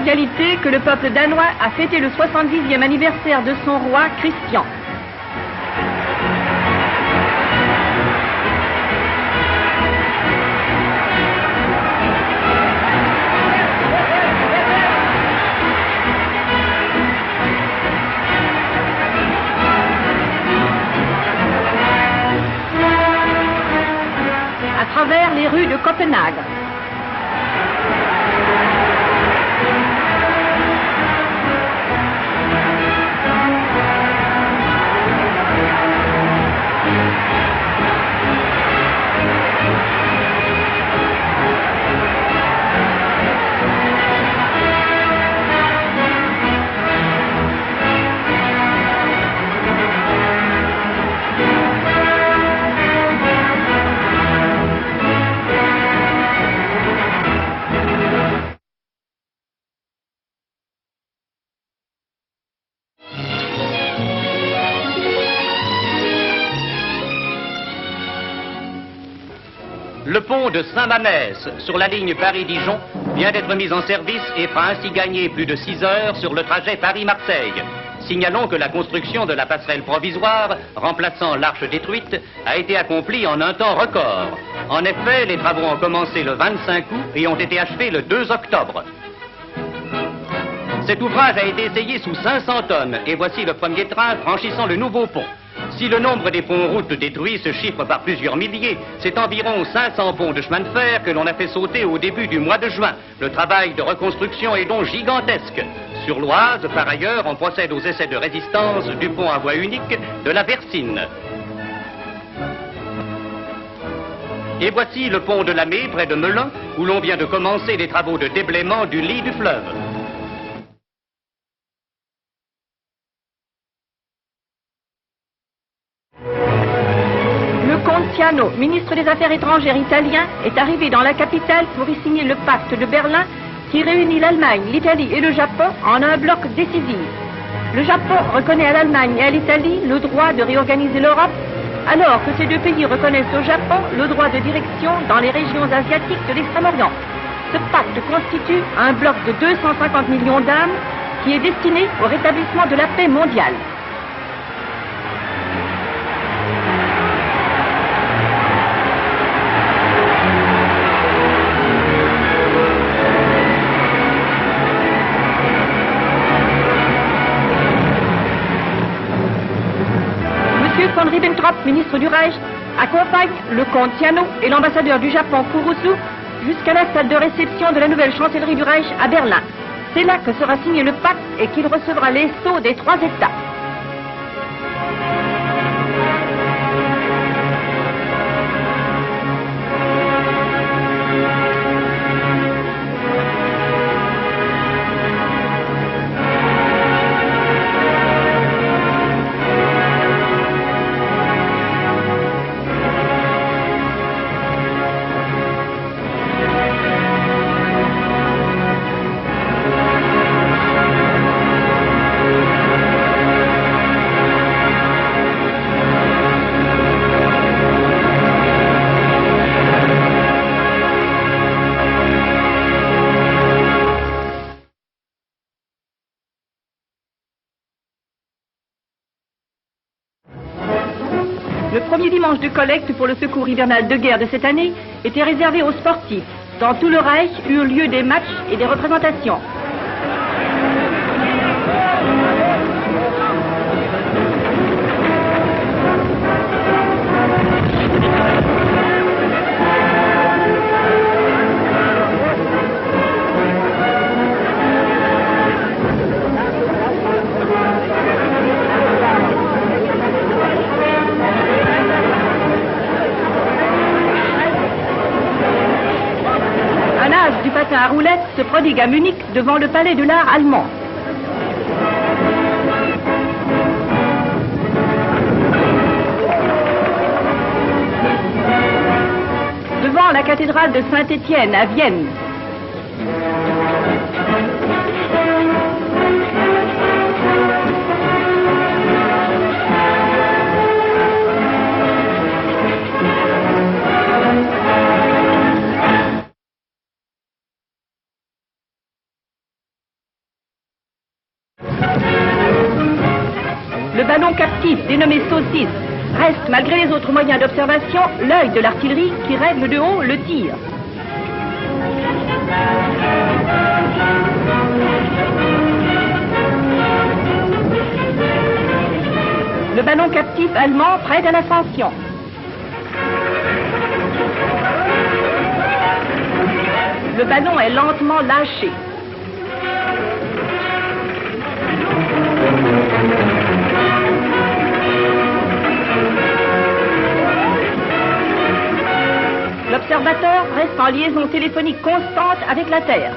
convivialité que le peuple danois a fêté le 70e anniversaire de son roi Christian. À travers les rues de Copenhague. Le pont de Saint-Mamès sur la ligne Paris-Dijon vient d'être mis en service et fera ainsi gagner plus de 6 heures sur le trajet Paris-Marseille. Signalons que la construction de la passerelle provisoire, remplaçant l'arche détruite, a été accomplie en un temps record. En effet, les travaux ont commencé le 25 août et ont été achevés le 2 octobre. Cet ouvrage a été essayé sous 500 tonnes et voici le premier train franchissant le nouveau pont. Si le nombre des ponts-routes détruits se chiffre par plusieurs milliers, c'est environ 500 ponts de chemin de fer que l'on a fait sauter au début du mois de juin. Le travail de reconstruction est donc gigantesque. Sur l'Oise, par ailleurs, on procède aux essais de résistance du pont à voie unique de la Versine. Et voici le pont de la Mée, près de Melun, où l'on vient de commencer les travaux de déblaiement du lit du fleuve. Le comte Ciano, ministre des Affaires étrangères italien, est arrivé dans la capitale pour y signer le pacte de Berlin qui réunit l'Allemagne, l'Italie et le Japon en un bloc décisif. Le Japon reconnaît à l'Allemagne et à l'Italie le droit de réorganiser l'Europe, alors que ces deux pays reconnaissent au Japon le droit de direction dans les régions asiatiques de l'Extrême-Orient. Ce pacte constitue un bloc de 250 millions d'âmes qui est destiné au rétablissement de la paix mondiale. M. von Ribbentrop, ministre du Reich, accompagne le comte Ciano et l'ambassadeur du Japon Kurusu jusqu'à la salle de réception de la nouvelle chancellerie du Reich à Berlin. C'est là que sera signé le pacte et qu'il recevra les sceaux des 3 États. Le premier dimanche de collecte pour le secours hivernal de guerre de cette année était réservé aux sportifs. Dans tout le Reich eurent lieu des matchs et des représentations. Du patin à roulettes se prodigue à Munich devant le palais de l'art allemand. Devant la cathédrale de Saint-Étienne à Vienne. Le ballon captif, dénommé Saucisse, reste, malgré les autres moyens d'observation, l'œil de l'artillerie qui règle de haut le tir. Le ballon captif allemand prête à l'ascension. Le ballon est lentement lâché. L'observateur reste en liaison téléphonique constante avec la Terre.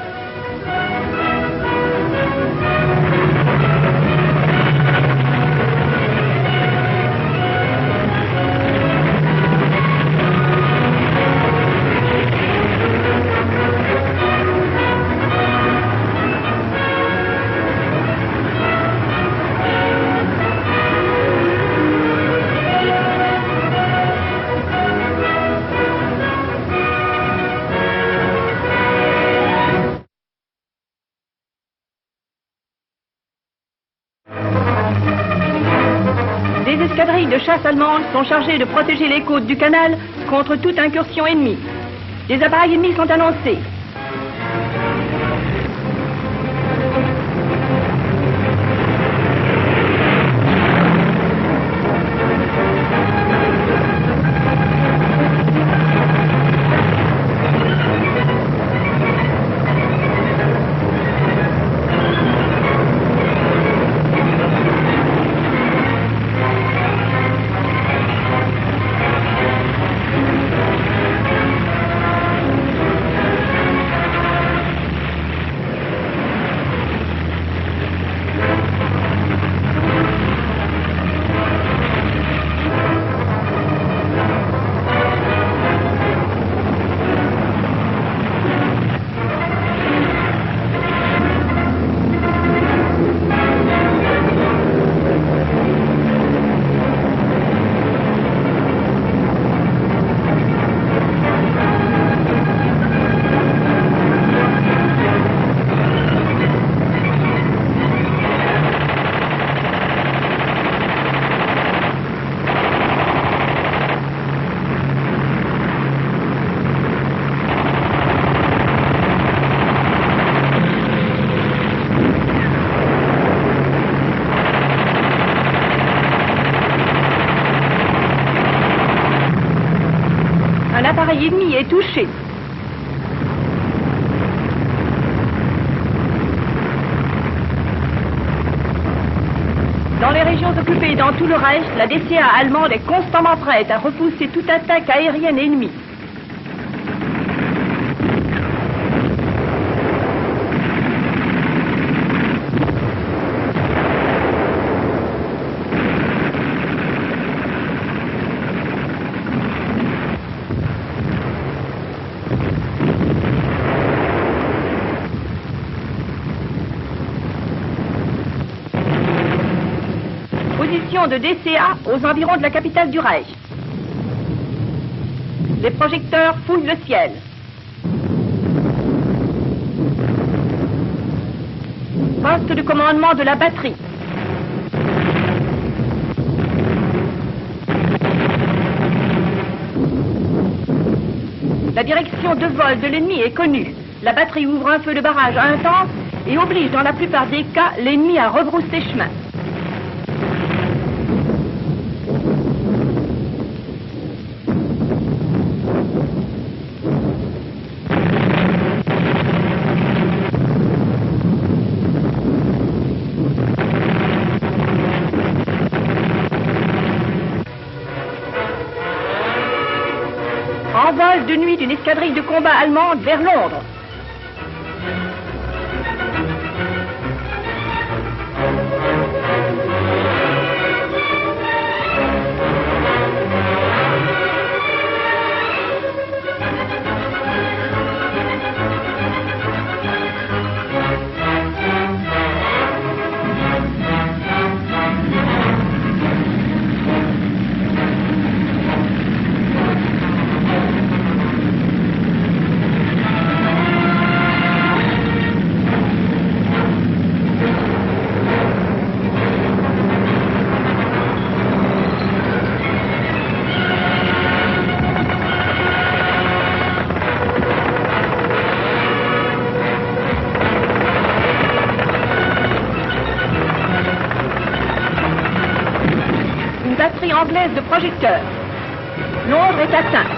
Des escadrilles de chasse allemandes sont chargées de protéger les côtes du canal contre toute incursion ennemie. Des appareils ennemis sont annoncés. Un appareil ennemi est touché. Dans les régions occupées dans tout le Reich, la DCA allemande est constamment prête à repousser toute attaque aérienne ennemie. Position de DCA aux environs de la capitale du Reich. Les projecteurs fouillent le ciel. Poste de commandement de la batterie. La direction de vol de l'ennemi est connue. La batterie ouvre un feu de barrage intense et oblige dans la plupart des cas l'ennemi à rebrousser chemin. Envol de nuit d'une escadrille de combat allemande vers Londres. anglaise de projecteurs. Londres est atteint.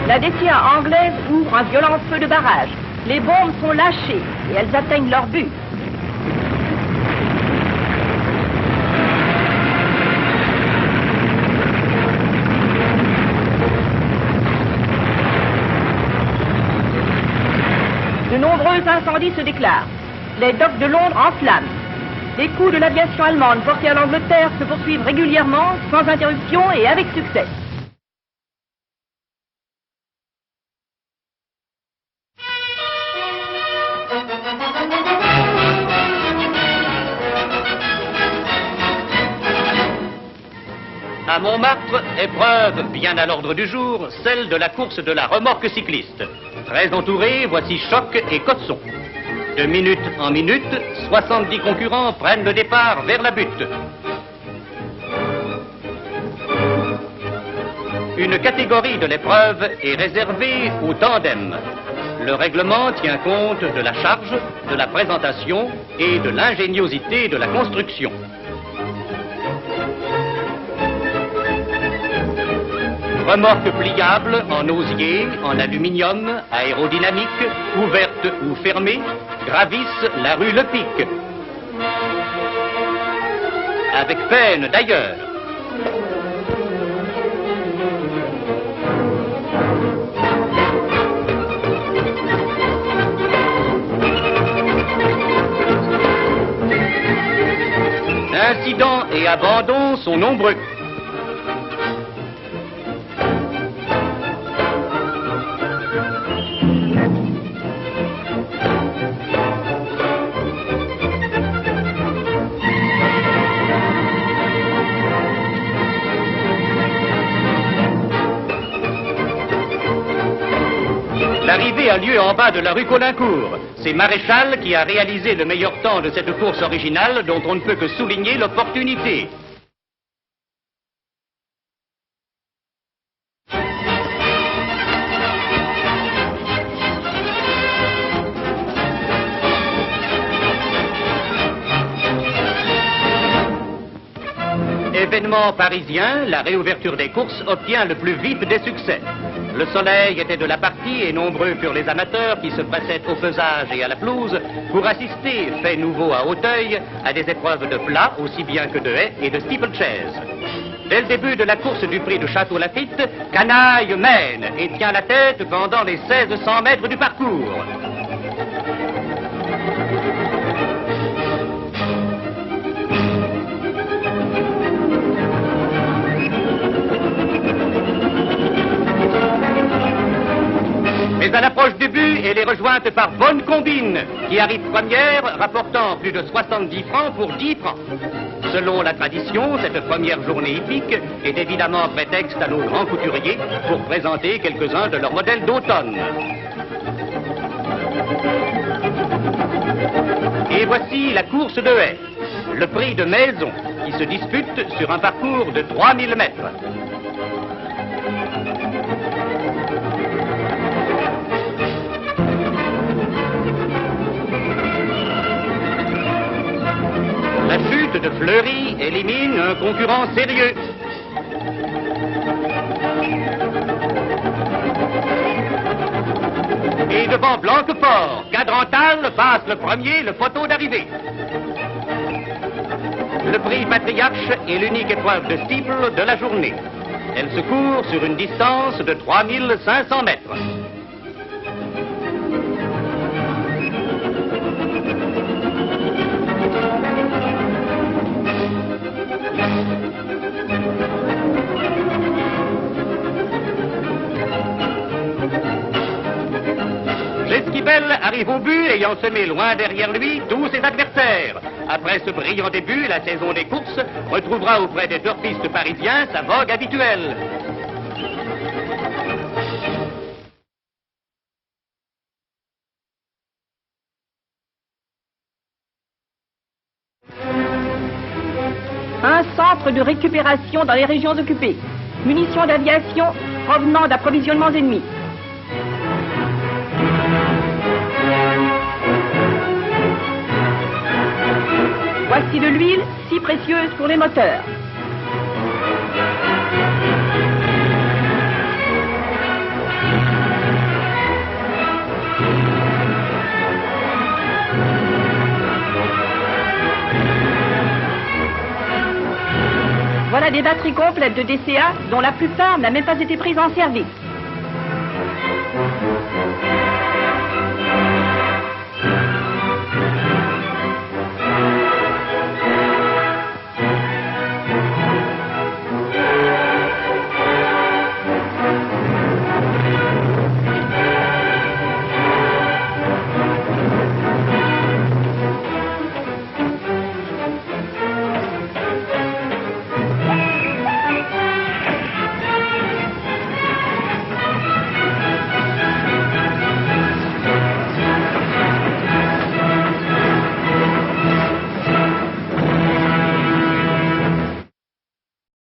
La DCA anglaise ouvre un violent feu de barrage. Les bombes sont lâchées et elles atteignent leur but. De nombreux incendies se déclarent. Les docks de Londres enflamment. Les coups de l'aviation allemande portés à l'Angleterre se poursuivent régulièrement, sans interruption et avec succès. À Montmartre, épreuve bien à l'ordre du jour, celle de la course de la remorque cycliste. Très entourée, voici Choc et Cotson. De minute en minute, 70 concurrents prennent le départ vers la butte. Une catégorie de l'épreuve est réservée au tandem. Le règlement tient compte de la charge, de la présentation et de l'ingéniosité de la construction. Remorque pliable en osier, en aluminium, aérodynamique, ouverte ou fermée, gravissent la rue Le Pic. Avec peine d'ailleurs. Incidents et abandons sont nombreux. L'arrivée a lieu en bas de la rue Caulaincourt. C'est Maréchal qui a réalisé le meilleur temps de cette course originale dont on ne peut que souligner l'opportunité. Événement parisien, la réouverture des courses obtient le plus vite des succès. Le soleil était de la partie et nombreux furent les amateurs qui se pressaient au pesage et à la pelouse pour assister, fait nouveau à Auteuil, à des épreuves de plat aussi bien que de haies et de steeplechase. Dès le début de la course du prix de Château-Lafite, Canaille mène et tient la tête pendant les 1600 mètres du parcours. Mais à l'approche du but, elle est rejointe par Bonne Combine, qui arrive première, rapportant plus de 70 francs pour 10 francs. Selon la tradition, cette première journée hippique est évidemment prétexte à nos grands couturiers pour présenter quelques-uns de leurs modèles d'automne. Et voici la course de haies, le prix de Maison, qui se dispute sur un parcours de 3000 mètres. La chute de Fleury élimine un concurrent sérieux. Et devant Blanquefort, Cadrantal passe le premier le poteau d'arrivée. Le prix Patriarche est l'unique épreuve de steeple de la journée. Elle se court sur une distance de 3500 mètres. L'Esquibel arrive au but ayant semé loin derrière lui tous ses adversaires. Après ce brillant début, la saison des courses retrouvera auprès des turfistes parisiens sa vogue habituelle. Un centre de récupération dans les régions occupées. Munitions d'aviation provenant d'approvisionnements ennemis. Voici de l'huile, si précieuse pour les moteurs. Voilà des batteries complètes de DCA dont la plupart n'a même pas été prise en service.